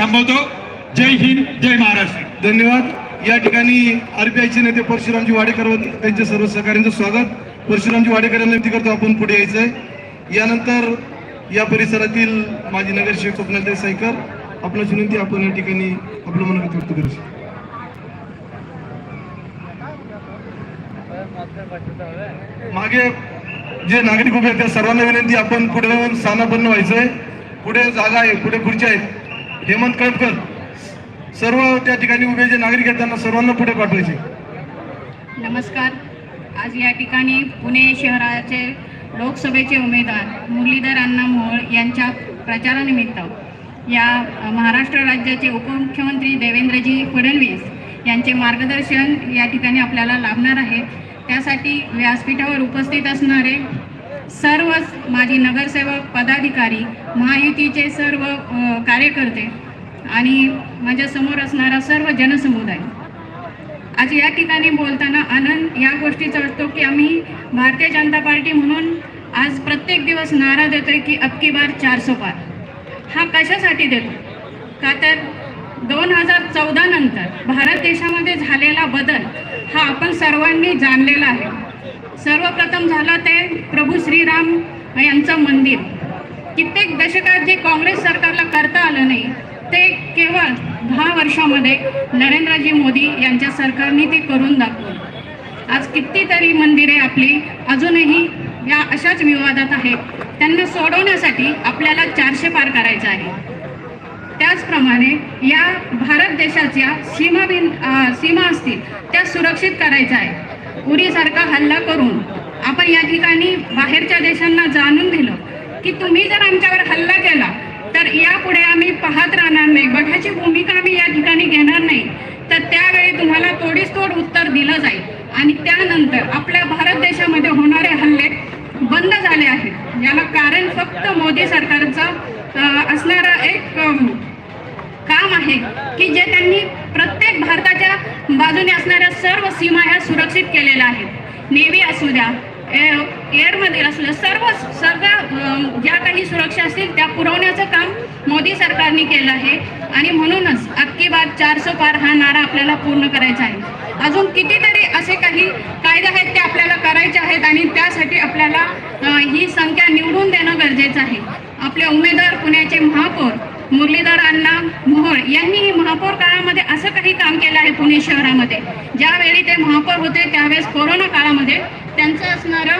थांबवतो. जय हिंद, जय महाराष्ट्र. धन्यवाद. या ठिकाणी आरपीआयचे नेते परशुरामजी वाडेकर व त्यांचे सर्व सहकाऱ्यांचं स्वागत. परशुरामजी वाडेकर यांना विनंती करतो आपण पुढे यायचंय. यानंतर या परिसरातील माजी नगरसेवक स्वप्नालताई सायकर, आपणाची विनंती आपण या ठिकाणी आपलं मनोगत व्यक्त करू शकतो. मागे जे नागरिक उभे आहेत त्या सर्वांना विनंती, आपण पुढे येऊन स्थानापन्न व्हायचंय. पुढे जागा आहे, पुढे खुर्च्या आहेत. हेमंत कळपकर, सर्व त्या ठिकाणी उभे जे नागरिक आहेत त्यांना सर्वांना पुढे पाठवायचे. नमस्कार. आज या ठिकाणी पुणे शहराचे लोकसभेचे उमेदवार मुरलीधर अण्णा मोहोळ यांच्या प्रचारानिमित्त या महाराष्ट्र राज्याचे उपमुख्यमंत्री देवेंद्रजी फडणवीस यांचे मार्गदर्शन या ठिकाणी आपल्याला लाभणार आहे. त्यासाठी व्यासपीठावर उपस्थित असणारे सर्व माजी नगरसेवक, पदाधिकारी, महायुतीचे सर्व कार्यकर्ते आणि माझ्यासमोर असणारा सर्व जनसमुदाय, आज या ठिकाणी बोलताना आनंद या गोष्टीचा वाटतो की आम्ही भारतीय जनता पार्टी म्हणून आज प्रत्येक दिवस नारा देतोय की अब की बार 400 पार. हा कशासाठी देतो? का तर 2014 नंतर भारत देशामध्ये झालेला बदल हा आपण सर्वांनी जाणलेला आहे. सर्वप्रथम झालं ते प्रभू श्रीराम यांचं मंदिर. कित्येक दशकात जे काँग्रेस सरकारला करता आलं नाही ते केवळ 10 वर्षामध्ये नरेंद्रजी मोदी यांच्या सरकारने ते करून दाखवलं. आज कितीतरी मंदिरे आपली अजूनही या अशाच विवादात आहेत. त्यांना सोडवण्यासाठी आपल्याला 400 पार करायचं आहे. त्याचप्रमाणे या भारत देशाच्या सीमा असतील त्या सुरक्षित करायच्या आहे. उरीसारखा हल्ला करून आपण या ठिकाणी बाहेरच्या देशांना जाणून दिलं की तुम्ही जर आमच्यावर हल्ला केला तर यापुढे आम्ही पाहत राहणार नाही, बघायची भूमिका आम्ही या ठिकाणी घेणार नाही, तर त्यावेळी तुम्हाला तोडीस तोड उत्तर दिलं जाईल. आणि त्यानंतर आपल्या भारत देशामध्ये होणारे हल्ले बंद झाले आहेत. याला कारण फक्त मोदी सरकारचं असणारं एक काम आहे की जे त्यांनी प्रत्येक भारताच्या बाजूने असणाऱ्या सर्व सीमा ह्या सुरक्षित केलेल्या आहेत. नेव्ही असू द्या, एअरमध्ये असू द्या, सगळं ज्या काही सुरक्षा असतील त्या पुरवण्याचं काम मोदी सरकारने केलं आहे. आणि म्हणूनच अब की बार 400 पार हा नारा आपल्याला पूर्ण करायचा आहे. अजून कितीतरी असे काही कायदे आहेत ते आपल्याला करायचे आहेत आणि त्यासाठी आपल्याला ही संख्या निवडून देणं गरजेचं आहे. आपले उमेदवार पुण्याचे महापौर मुरलीधर अण्णा मोहोळ यांनी महापौर काळामध्ये असं काही काम केलं आहे पुणे शहरामध्ये. ज्यावेळी ते महापौर होते त्यावेळेस कोरोना काळामध्ये त्यांचं असणारं